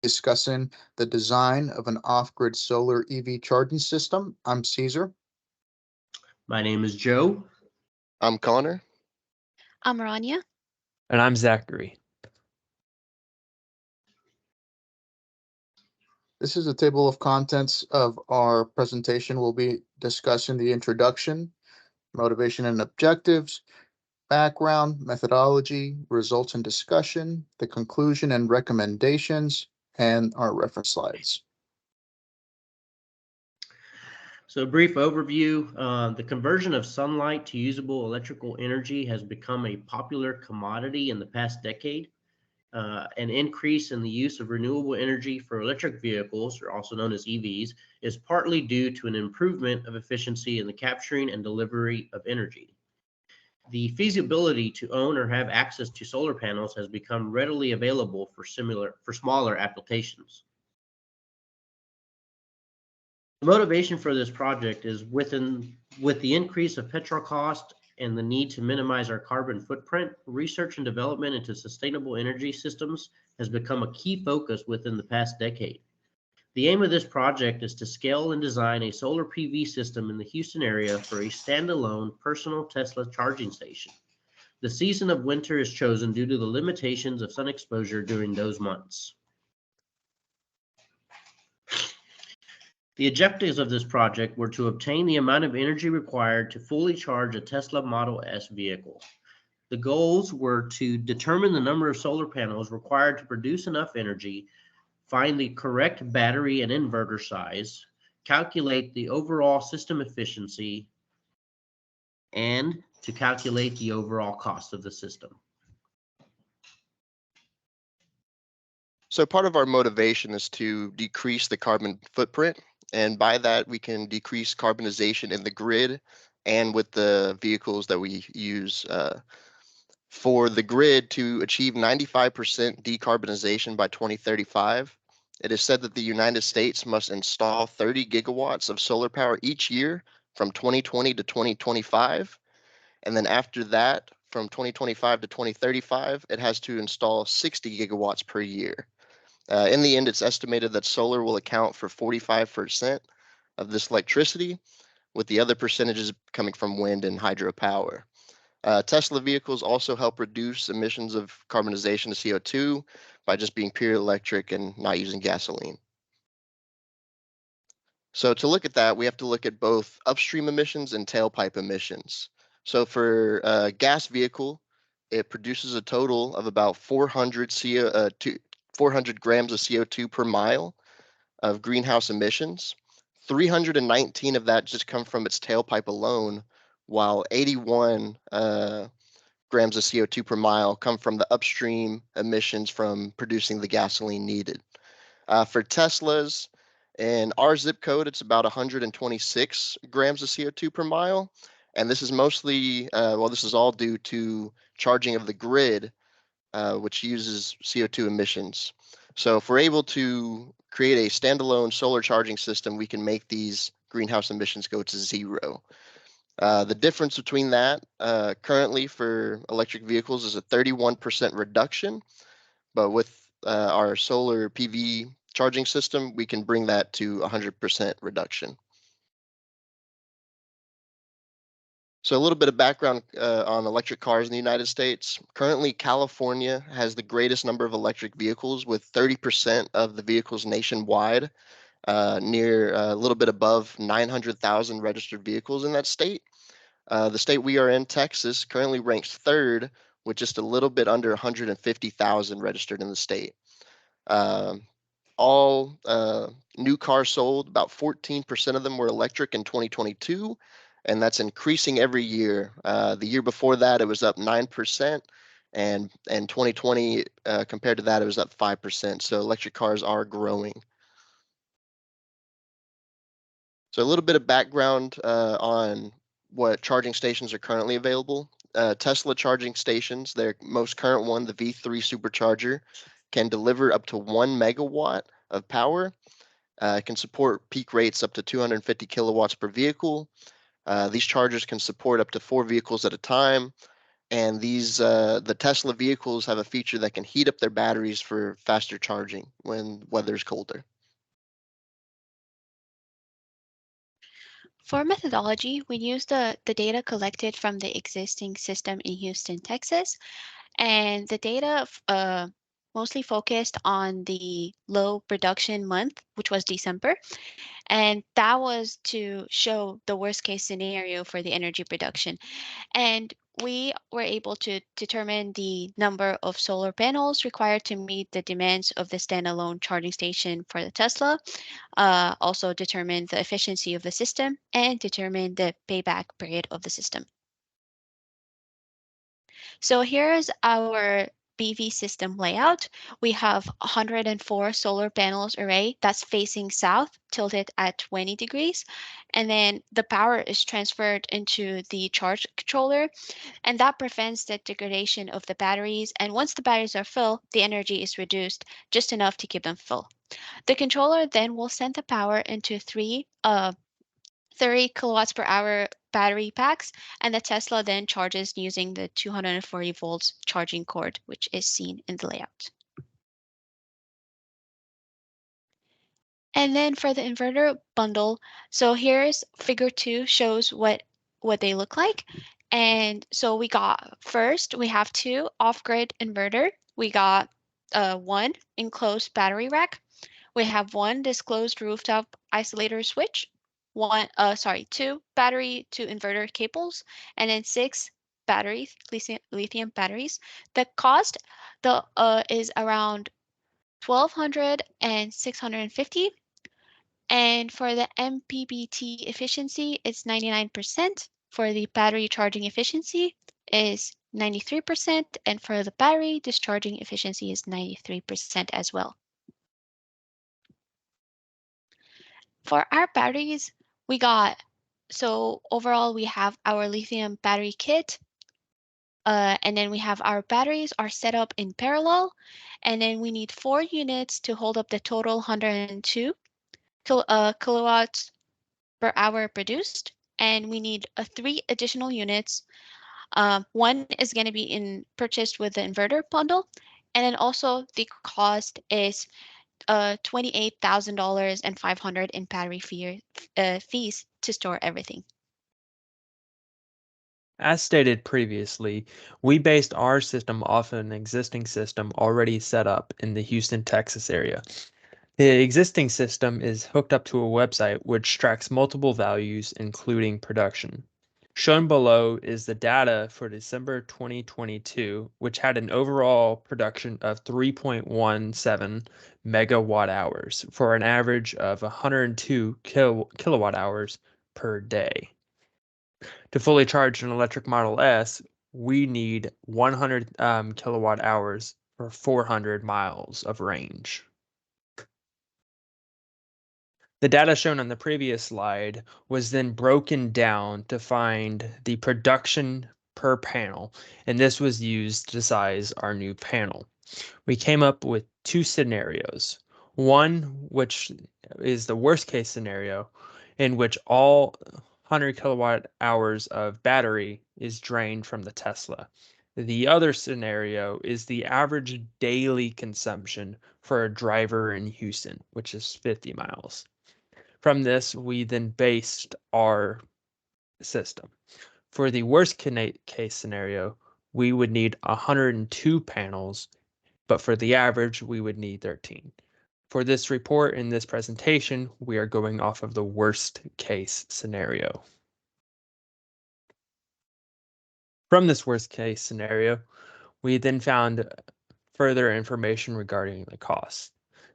discussing the design of an off-grid solar EV charging system. I'm Caesar. My name is Joe. I'm Connor. I'm Rania. And I'm Zachary. This is a table of contents of our presentation. We'll be discussing the introduction, motivation and objectives, background, methodology, results and discussion, the conclusion and recommendations, and our reference slides. So a brief overview, the conversion of sunlight to usable electrical energy has become a popular commodity in the past decade. An increase in the use of renewable energy for electric vehicles, or also known as EVs, is partly due to an improvement of efficiency in the capturing and delivery of energy. The feasibility to own or have access to solar panels has become readily available for smaller applications. The motivation for this project is with the increase of petrol cost and the need to minimize our carbon footprint, research and development into sustainable energy systems has become a key focus within the past decade. The aim of this project is to scale and design a solar PV system in the Houston area for a standalone personal Tesla charging station. The season of winter is chosen due to the limitations of sun exposure during those months. The objectives of this project were to obtain the amount of energy required to fully charge a Tesla Model S vehicle. The goals were to determine the number of solar panels required to produce enough energy, find the correct battery and inverter size, calculate the overall system efficiency, and to calculate the overall cost of the system. So part of our motivation is to decrease the carbon footprint, and by that we can decrease carbonization in the grid and with the vehicles that we use. For the grid to achieve 95% decarbonization by 2035, it is said that the United States must install 30 gigawatts of solar power each year from 2020 to 2025. And then after that, from 2025 to 2035, it has to install 60 gigawatts per year. In the end, it's estimated that solar will account for 45% of this electricity, with the other percentages coming from wind and hydropower. Tesla vehicles also help reduce emissions of carbonization of CO2 by just being pure electric and not using gasoline. So to look at that, we have to look at both upstream emissions and tailpipe emissions. So for a gas vehicle, it produces a total of about 400 grams of CO2 per mile of greenhouse emissions. 319 of that just come from its tailpipe alone, while 81 grams of CO2 per mile come from the upstream emissions from producing the gasoline needed. For Teslas, in our zip code, it's about 126 grams of CO2 per mile. And this is mostly, this is all due to charging of the grid, which uses CO2 emissions. So if we're able to create a standalone solar charging system, we can make these greenhouse emissions go to zero. The difference between that currently for electric vehicles is a 31% reduction, but with our solar PV charging system, we can bring that to 100% reduction. So a little bit of background on electric cars in the United States. Currently, California has the greatest number of electric vehicles, with 30% of the vehicles nationwide, near a little bit above 900,000 registered vehicles in that state. The state we are in, Texas, currently ranks third with just a little bit under 150,000 registered in the state. All new cars sold, about 14% of them were electric in 2022, and that's increasing every year. The year before that, it was up 9%, and 2020, compared to that, it was up 5%. So electric cars are growing. So a little bit of background on what charging stations are currently available. Tesla charging stations, their most current one, the V3 supercharger, can deliver up to 1 megawatt of power. It can support peak rates up to 250 kilowatts per vehicle. These chargers can support up to 4 vehicles at a time. And these the Tesla vehicles have a feature that can heat up their batteries for faster charging when weather's colder. For methodology, we use the data collected from the existing system in Houston, Texas, and the data mostly focused on the low production month, which was December, and that was to show the worst case scenario for the energy production. And we were able to determine the number of solar panels required to meet the demands of the standalone charging station for the Tesla, also determine the efficiency of the system, and determine the payback period of the system. So here's our PV system layout. We have 104 solar panels array that's facing south, tilted at 20 degrees. And then the power is transferred into the charge controller, and that prevents the degradation of the batteries. And once the batteries are full, the energy is reduced just enough to keep them full. The controller then will send the power into three 30 kilowatts per hour battery packs, and the Tesla then charges using the 240 volts charging cord, which is seen in the layout. And then for the inverter bundle, so here's figure 2 shows what they look like. And so we got first, we have two off-grid inverter. We got one enclosed battery rack. We have one disclosed rooftop isolator switch, two battery to inverter cables, and then six batteries, lithium batteries. The cost is around 1,200 and 650. And for the MPBT efficiency, it's 99%. For the battery charging efficiency is 93%. And for the battery discharging efficiency is 93% as well. For our batteries, so overall we have our lithium battery kit, and then we have our batteries are set up in parallel, and then we need 4 units to hold up the total 102 kilowatts per hour produced, and we need 3 additional units. One is going to be purchased with the inverter bundle, and then also the cost is $28,000 and $500 in battery fees to store everything. As stated previously, we based our system off an existing system already set up in the Houston, Texas area. The existing system is hooked up to a website which tracks multiple values, including production. Shown below is the data for December 2022, which had an overall production of 3.17 megawatt hours for an average of 102 kilowatt hours per day. To fully charge an electric Model S, we need 100 kilowatt hours for 400 miles of range. The data shown on the previous slide was then broken down to find the production per panel, and this was used to size our new panel. We came up with two scenarios. One, which is the worst case scenario, in which all 100 kilowatt hours of battery is drained from the Tesla. The other scenario is the average daily consumption for a driver in Houston, which is 50 miles. From this, we then based our system. For the worst case scenario, we would need 102 panels, but for the average, we would need 13. For this report in this presentation, we are going off of the worst case scenario. From this worst case scenario, we then found further information regarding the cost.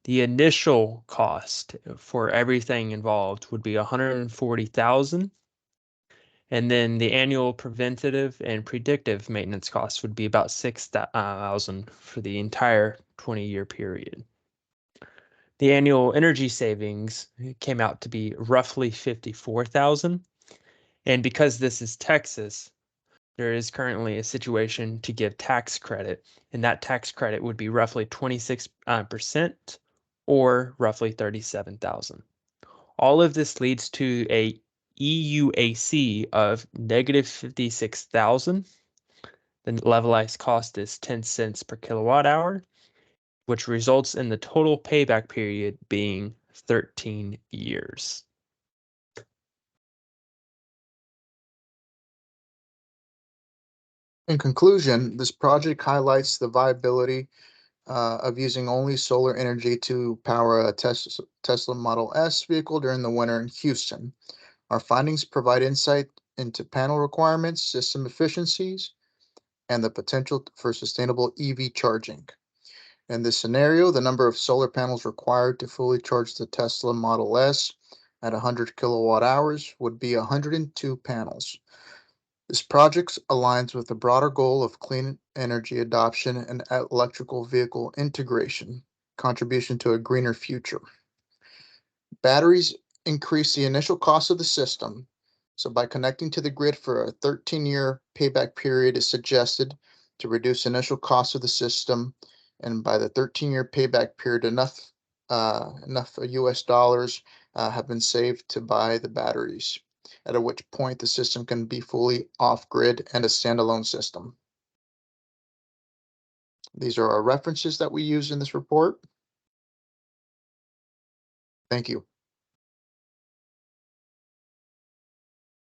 The initial cost for everything involved would be $140,000, and then the annual preventative and predictive maintenance costs would be about $6,000 for the entire 20-year period. The annual energy savings came out to be roughly $54,000, and because this is Texas, there is currently a situation to give tax credit, and that tax credit would be roughly 26% or roughly $37,000. All of this leads to a EUAC of negative $56,000, The levelized cost is 10 cents per kilowatt hour, which results in the total payback period being 13 years. In conclusion, this project highlights the viability of using only solar energy to power a Tesla Model S vehicle during the winter in Houston. Our findings provide insight into panel requirements, system efficiencies, and the potential for sustainable EV charging. In this scenario, the number of solar panels required to fully charge the Tesla Model S at 100 kilowatt hours would be 102 panels. This project aligns with the broader goal of clean energy adoption and electrical vehicle integration, contribution to a greener future. Batteries increase the initial cost of the system. So by connecting to the grid for a 13-year payback period is suggested to reduce initial cost of the system. And by the 13-year payback period, enough US dollars have been saved to buy the batteries, at which point the system can be fully off-grid and a standalone system. These are our references that we use in this report. Thank you.